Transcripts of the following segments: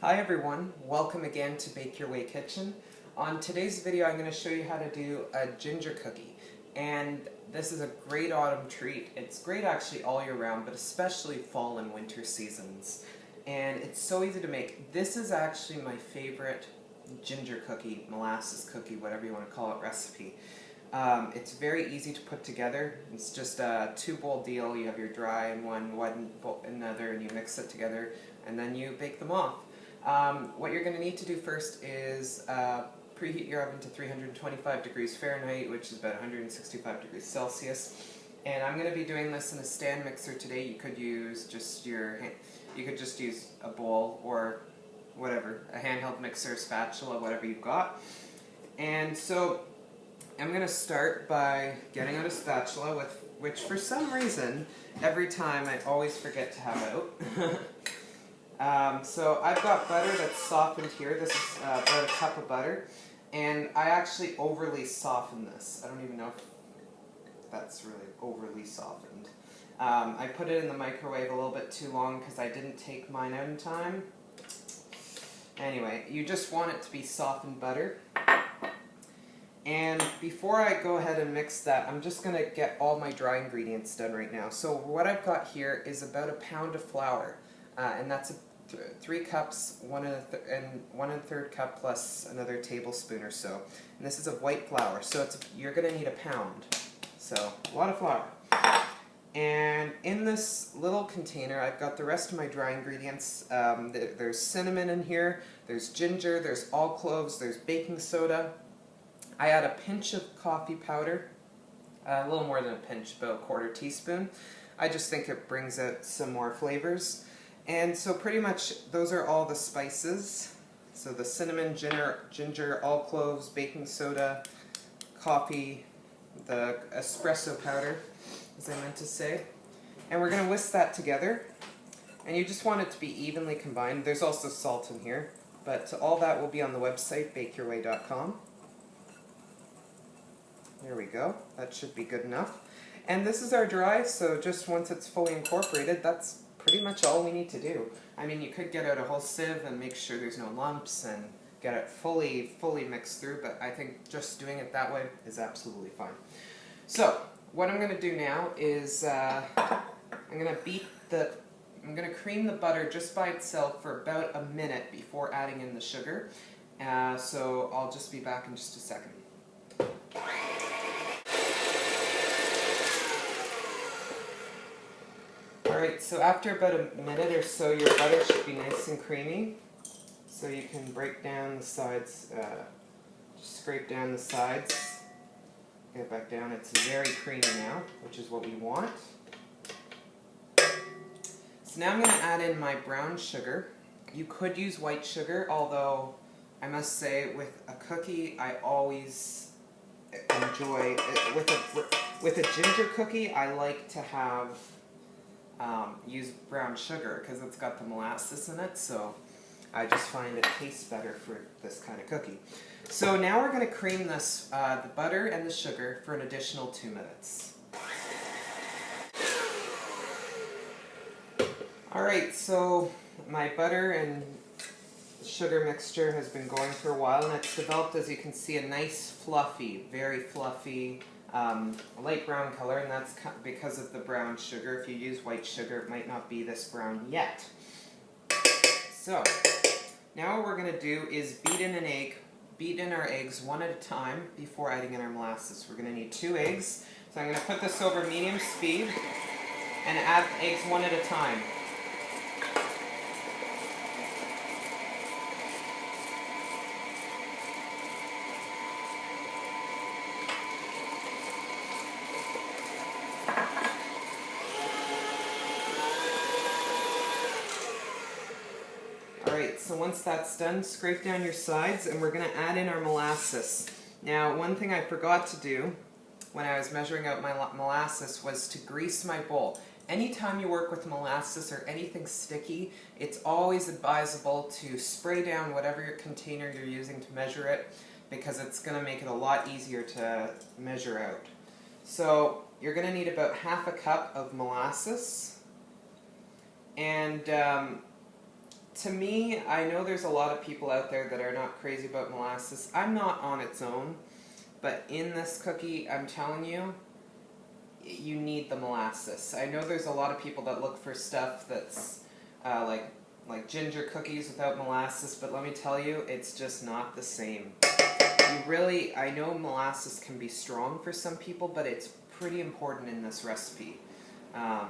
Hi everyone, welcome again to Bake Your Way Kitchen. On today's video I'm going to show you how to do a ginger cookie, and this is a great autumn treat. It's great actually all year round, but especially fall and winter seasons, and it's so easy to make. This is actually my favorite ginger cookie, molasses cookie, whatever you want to call it, recipe. It's very easy to put together. It's just a two-bowl deal. You have your dry in one bowl in another, and you mix it together, and then you bake them off. What you're going to need to do first is preheat your oven to 325 degrees Fahrenheit, which is about 165 degrees Celsius. And I'm going to be doing this in a stand mixer today. You could use just use a bowl or whatever, a handheld mixer, spatula, whatever you've got. And so I'm going to start by getting out a spatula, which for some reason every time I always forget to have out. So I've got butter that's softened here. This is about a cup of butter, and I actually overly softened this. I don't even know if that's really overly softened. I put it in the microwave a little bit too long because I didn't take mine out in time. Anyway, you just want it to be softened butter. And before I go ahead and mix that, I'm just going to get all my dry ingredients done right now. So what I've got here is about a pound of flour, and that's 3 cups, 1 1/3 cup plus another tablespoon or so. And this is of white flour, so you're going to need a pound. So a lot of flour. And in this little container, I've got the rest of my dry ingredients. There's cinnamon in here, there's ginger, there's all cloves, there's baking soda. I add a pinch of coffee powder, a little more than a pinch, about a 1/4 teaspoon. I just think it brings out some more flavors. And so pretty much those are all the spices. So the cinnamon, ginger, all cloves, baking soda, coffee, the espresso powder, as I meant to say. And we're going to whisk that together. And you just want it to be evenly combined. There's also salt in here, but all that will be on the website, bakeyourway.com. There we go. That should be good enough. And this is our dry, so just once it's fully incorporated, that's pretty much all we need to do. I mean, you could get out a whole sieve and make sure there's no lumps and get it fully mixed through, but I think just doing it that way is absolutely fine. So, what I'm going to do now is I'm going to cream the butter just by itself for about a minute before adding in the sugar. So I'll just be back in just a second. Alright, so after about a minute or so, your butter should be nice and creamy. So you can break down the sides, just scrape down the sides, get it back down. It's very creamy now, which is what we want. So now I'm going to add in my brown sugar. You could use white sugar, although I must say with a cookie I always enjoy, with a ginger cookie I like to have use brown sugar because it's got the molasses in it, so I just find it tastes better for this kind of cookie. So now we're going to cream this, the butter and the sugar for an additional 2 minutes. Alright, so my butter and sugar mixture has been going for a while, and it's developed, as you can see, a nice fluffy, very fluffy, light brown color, and that's because of the brown sugar. If you use white sugar, it might not be this brown yet. So, now what we're going to do is beat in our eggs one at a time before adding in our molasses. We're going to need 2 eggs. So I'm going to put this over medium speed and add eggs one at a time. Alright, so once that's done, scrape down your sides, and we're going to add in our molasses. Now, one thing I forgot to do when I was measuring out my molasses was to grease my bowl. Anytime you work with molasses or anything sticky, it's always advisable to spray down whatever your container you're using to measure it, because it's going to make it a lot easier to measure out. So, you're going to need about 1/2 cup of molasses, and To me, I know there's a lot of people out there that are not crazy about molasses. I'm not on its own, but in this cookie, I'm telling you, you need the molasses. I know there's a lot of people that look for stuff that's like ginger cookies without molasses, but let me tell you, it's just not the same. I know molasses can be strong for some people, but it's pretty important in this recipe. Yeah,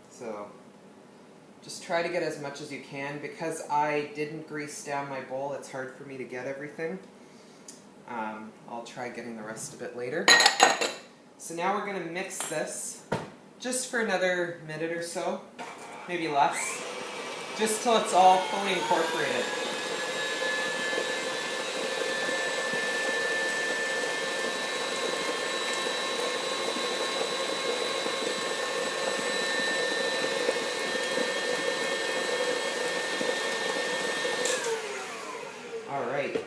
so just try to get as much as you can. Because I didn't grease down my bowl, it's hard for me to get everything. I'll try getting the rest of it later. So now we're going to mix this just for another minute or so, maybe less, just till it's all fully incorporated. Alright,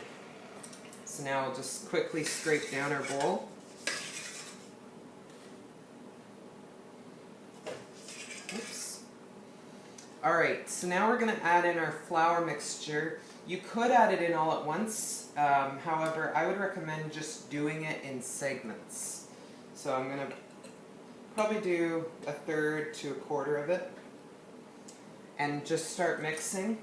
so now we'll just quickly scrape down our bowl. Oops. Alright, so now we're going to add in our flour mixture. You could add it in all at once, however, I would recommend just doing it in segments. So I'm going to probably do 1/3 to 1/4 of it, and just start mixing.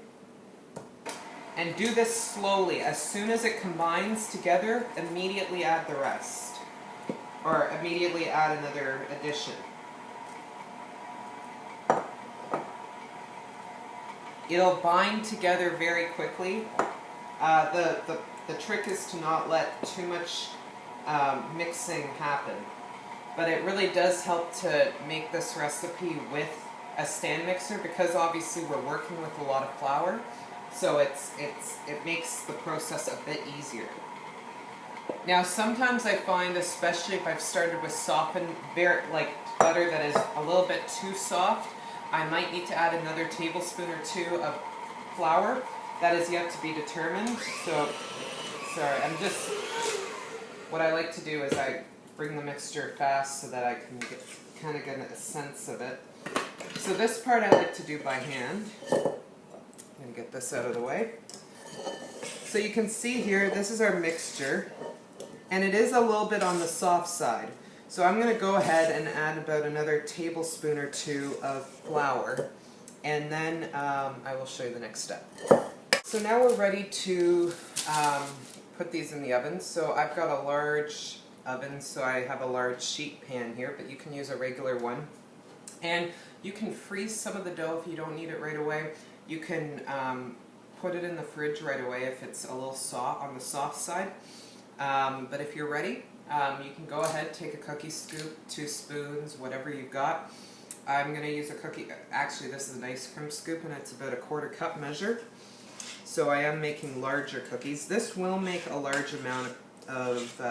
And do this slowly. As soon as it combines together, immediately add the rest. Or immediately add another addition. It'll bind together very quickly. The trick is to not let too much mixing happen. But it really does help to make this recipe with a stand mixer, because obviously we're working with a lot of flour. So it makes the process a bit easier. Now sometimes I find, especially if I've started with softened, like butter that is a little bit too soft, I might need to add another tablespoon or 2 of flour. That is yet to be determined. So, sorry, what I like to do is I bring the mixture fast so that I can kind of get a sense of it. So this part I like to do by hand. I'm going to get this out of the way. So you can see here, this is our mixture, and it is a little bit on the soft side. So I'm going to go ahead and add about another tablespoon or 2 of flour, and then I will show you the next step. So now we're ready to put these in the oven. So I've got a large oven, so I have a large sheet pan here, but you can use a regular one. And you can freeze some of the dough if you don't need it right away. You can put it in the fridge right away if it's a little soft, on the soft side. But if you're ready, you can go ahead, take a cookie scoop, 2 spoons, whatever you've got. I'm going to use a cookie, actually this is an ice cream scoop, and it's about a 1/4 cup measure. So I am making larger cookies. This will make a large amount of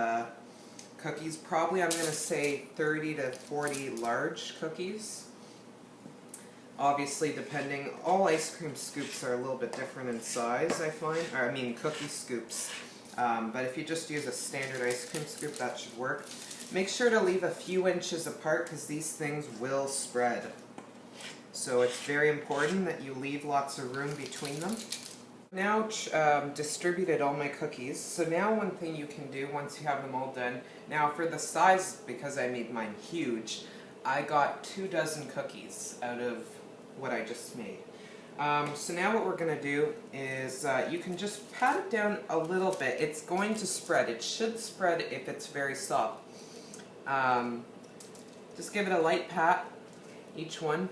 cookies. Probably I'm going to say 30 to 40 large cookies. Obviously, depending, all ice cream scoops are a little bit different in size, I find, or I mean cookie scoops. But if you just use a standard ice cream scoop, that should work. Make sure to leave a few inches apart, because these things will spread. So it's very important that you leave lots of room between them. Now distributed all my cookies. So now one thing you can do once you have them all done, now for the size, because I made mine huge, I got 2 dozen cookies out of what I just made. So now what we're going to do is you can just pat it down a little bit. It's going to spread. It should spread if it's very soft. Just give it a light pat, each one.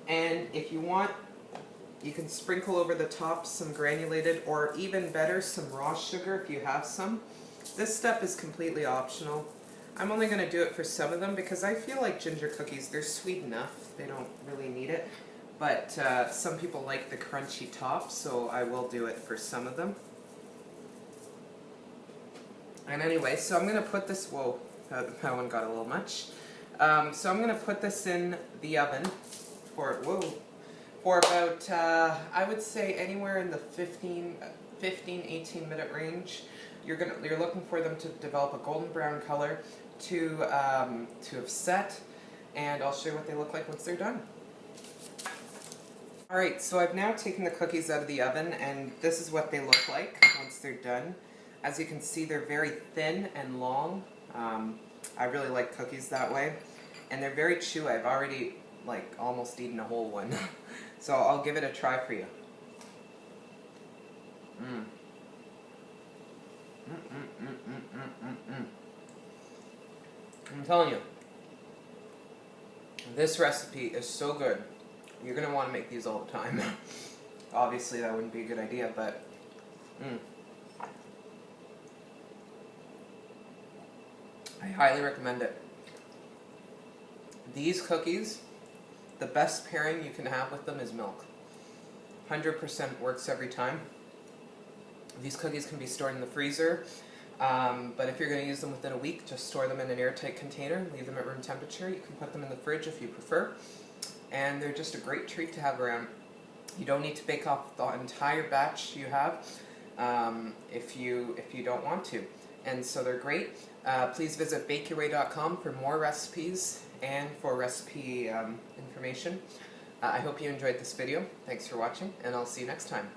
And if you want, you can sprinkle over the top some granulated, or even better, some raw sugar if you have some. This step is completely optional. I'm only going to do it for some of them because I feel like ginger cookies, they're sweet enough. They don't really need it. But some people like the crunchy top, so I will do it for some of them. And anyway, so I'm going to put this, whoa, that one got a little much. So I'm going to put this in the oven for about, I would say anywhere in the 15-18 minute range. You're looking for them to develop a golden brown color, to have set, and I'll show you what they look like once they're done. Alright, so I've now taken the cookies out of the oven, and this is what they look like once they're done. As you can see, they're very thin and long. I really like cookies that way. And they're very chewy. I've already, like, almost eaten a whole one. So I'll give it a try for you. I'm telling you, this recipe is so good. You're going to want to make these all the time. Obviously that wouldn't be a good idea, but I highly recommend it. These cookies, the best pairing you can have with them is milk. 100% works every time. These cookies can be stored in the freezer, but if you're going to use them within a week, just store them in an airtight container, leave them at room temperature. You can put them in the fridge if you prefer, and they're just a great treat to have around. You don't need to bake off the entire batch you have if you don't want to, and so they're great. Please visit bakeyourway.com for more recipes and for recipe information. I hope you enjoyed this video. Thanks for watching, and I'll see you next time.